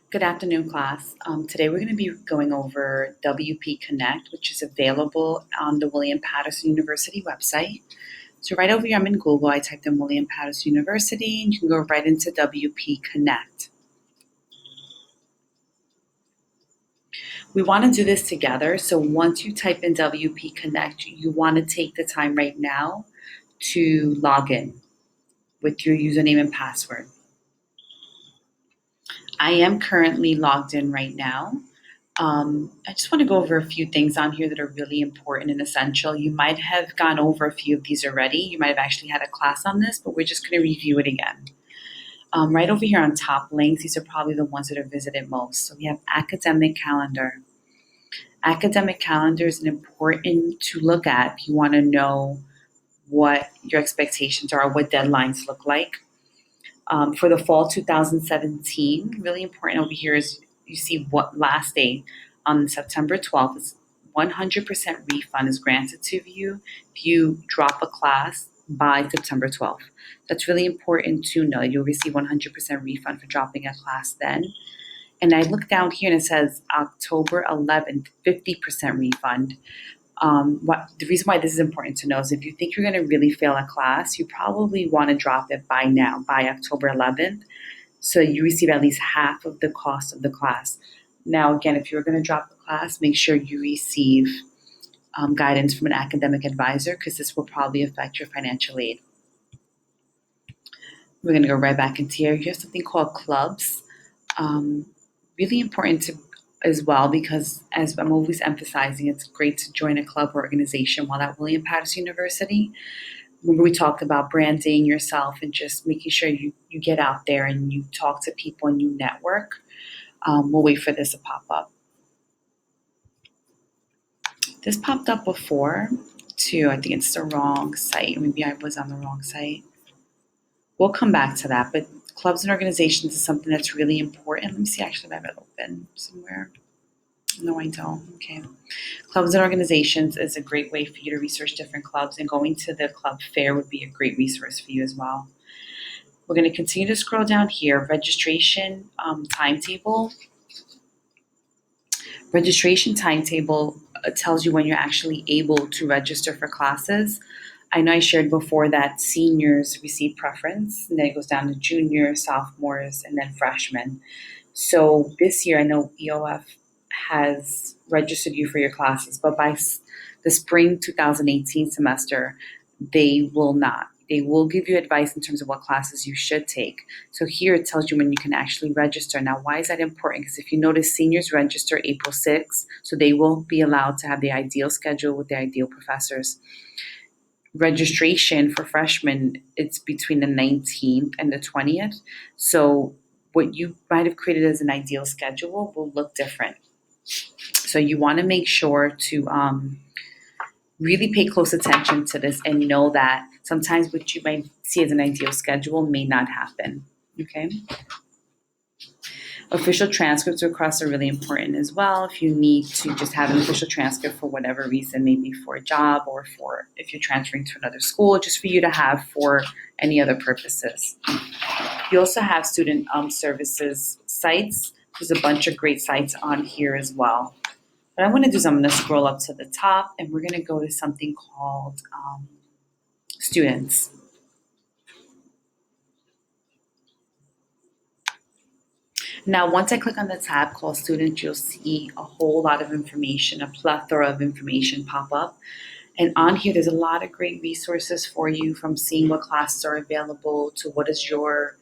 Good afternoon, class. Today we're going to be going over WP Connect, which is available on the William Patterson University website. So right over here, I'm in Google. I typed in William Patterson University, and you can go right into WP Connect. We want to do this together. So once you type in WP Connect, you want to take the time right now to log in with your username and password. I am currently logged in right now. I just want to go over a few things on here that are really important and essential. You might have gone over a few of these already. You might have actually had a class on this, but we're just going to review it again. Right over here on top links, these are probably the ones that are visited most. So we have academic calendar. Academic calendar is important to look at if you want to know what your expectations are, what deadlines look like. For the fall 2017, really important over here is you see what last day on September 12th is 100% refund is granted to you if you drop a class by September 12th. That's really important to know. You'll receive 100% refund for dropping a class then. And I look down here and it says October 11th, 50% refund. The reason why this is important to know is if you think you're going to really fail a class, you probably want to drop it by now, by October 11th, so you receive at least half of the cost of the class. Now, again, if you're going to drop the class, make sure you receive guidance from an academic advisor because this will probably affect your financial aid. We're going to go right back into here. You have something called clubs. Really important to as well because as I'm always emphasizing, it's great to join a club or organization while at William Patterson University. Remember we talked about branding yourself and just making sure you get out there and you talk to people and you network. We'll wait for this to pop up. This popped up before too. I think it's the wrong site. Maybe I was on the wrong site. We'll come back to that, but clubs and organizations is something that's really important. Let me see, actually, I have it open somewhere. No, I don't. Okay. Clubs and organizations is a great way for you to research different clubs, and going to the club fair would be a great resource for you as well. We're going to continue to scroll down here. Registration timetable. Registration timetable tells you when you're actually able to register for classes. I know I shared before that seniors receive preference, and then it goes down to juniors, sophomores, and then freshmen. So this year, I know EOF has registered you for your classes, but by the spring 2018 semester, they will not. They will give you advice in terms of what classes you should take. So here it tells you when you can actually register. Now, why is that important? Because if you notice, seniors register April 6th, so they will be allowed to have the ideal schedule with the ideal professors. Registration for freshmen, it's between the 19th and the 20th. So what you might have created as an ideal schedule will look different. So you want to make sure to really pay close attention to this and know that sometimes what you might see as an ideal schedule may not happen. Okay. Official transcripts requests are really important as well. If you need to just have an official transcript for whatever reason, maybe for a job or for if you're transferring to another school, just for you to have for any other purposes. You also have student services sites. There's a bunch of great sites on here as well. What I'm going to do is I'm going to scroll up to the top and we're going to go to something called students. Now, once I click on the tab called students, you'll see a whole lot of information, a plethora of information pop up. And on here, there's a lot of great resources for you, from seeing what classes are available to what is your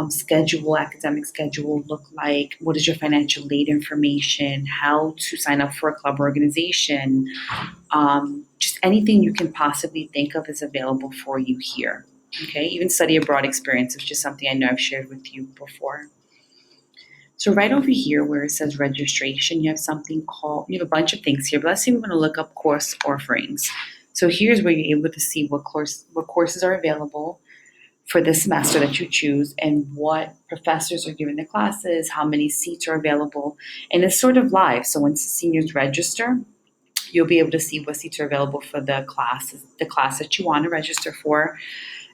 schedule, academic schedule look like, what is your financial aid information, how to sign up for a club organization, just anything you can possibly think of is available for you here. Okay, even study abroad experience, which is something I know I've shared with you before. So right over here where it says registration, you have something called, you have a bunch of things here, but let's say we want to look up course offerings. So here's where you're able to see what courses are available for the semester that you choose and what professors are giving the classes, how many seats are available, and it's sort of live. So once the seniors register, you'll be able to see what seats are available for the class that you want to register for.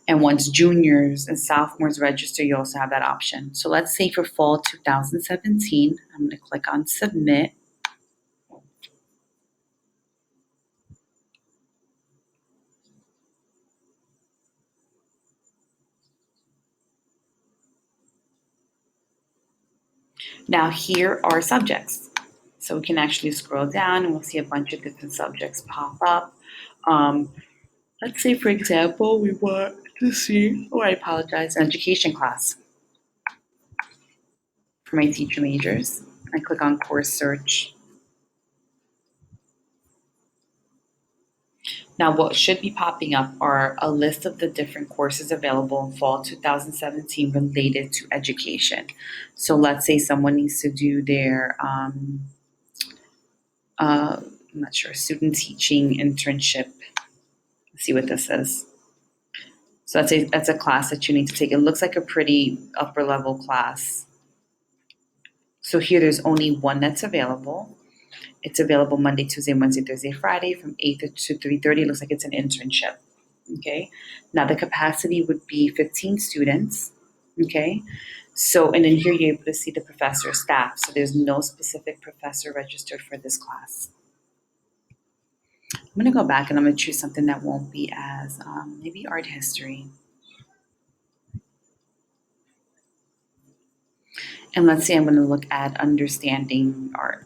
And once juniors and sophomores register, you also have that option. So let's say for fall 2017, I'm going to click on submit. Now here are subjects. So we can actually scroll down and we'll see a bunch of different subjects pop up. Let's say, for example, we want to see, oh, I apologize, an education class for my teacher majors. I click on course search. Now, what should be popping up are a list of the different courses available in fall 2017 related to education. So let's say someone needs to do their, I'm not sure, student teaching internship. Let's see what this is. So that's a class that you need to take. It looks like a pretty upper level class. So here there's only one that's available. It's available Monday, Tuesday, Wednesday, Thursday, Friday from 8 to 3:30. It looks like it's an internship. Okay. Now the capacity would be 15 students. Okay. So, and then here you're able to see the professor staff. So there's no specific professor registered for this class. I'm going to go back and I'm going to choose something that won't be as, maybe art history. And let's say I'm going to look at understanding art.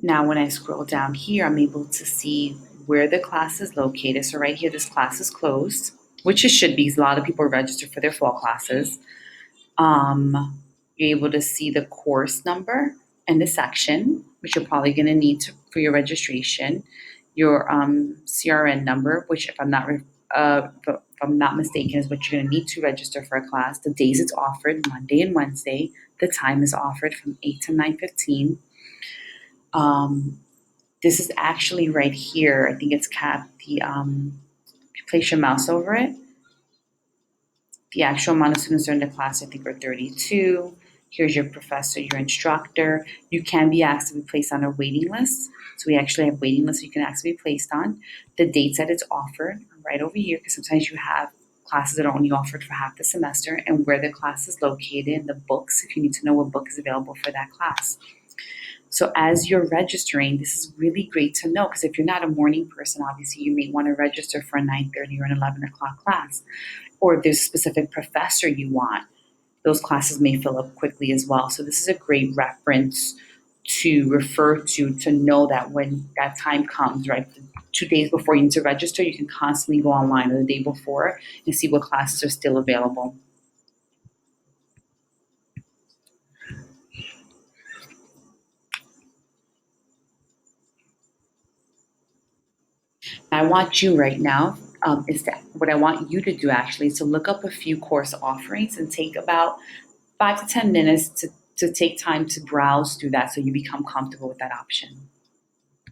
Now, when I scroll down here, I'm able to see where the class is located. So right here, this class is closed, which it should be because a lot of people are registered for their fall classes. You're able to see the course number and the section, which you're probably going to need for your registration, your CRN number, which if I'm not mistaken, is what you're going to need to register for a class. The days it's offered, Monday and Wednesday. The time is offered from 8 to 9:15. This is actually right here. I think it's capped. If you place your mouse over it, the actual amount of students in the class, I think, are 32. Here's your professor, your instructor. You can be asked to be placed on a waiting list. So we actually have waiting lists you can ask to be placed on. The dates that it's offered are right over here because sometimes you have classes that are only offered for half the semester and where the class is located and the books if you need to know what book is available for that class. So as you're registering, this is really great to know because if you're not a morning person, obviously you may want to register for a 9:30 or an 11 o'clock class. Or if there's a specific professor you want, those classes may fill up quickly as well. So this is a great reference to refer to know that when that time comes, right, 2 days before you need to register, you can constantly go online or the day before and see what classes are still available. I want you right now is that what I want you to do actually is to look up a few course offerings and take about 5 to 10 minutes to take time to browse through that so you become comfortable with that option.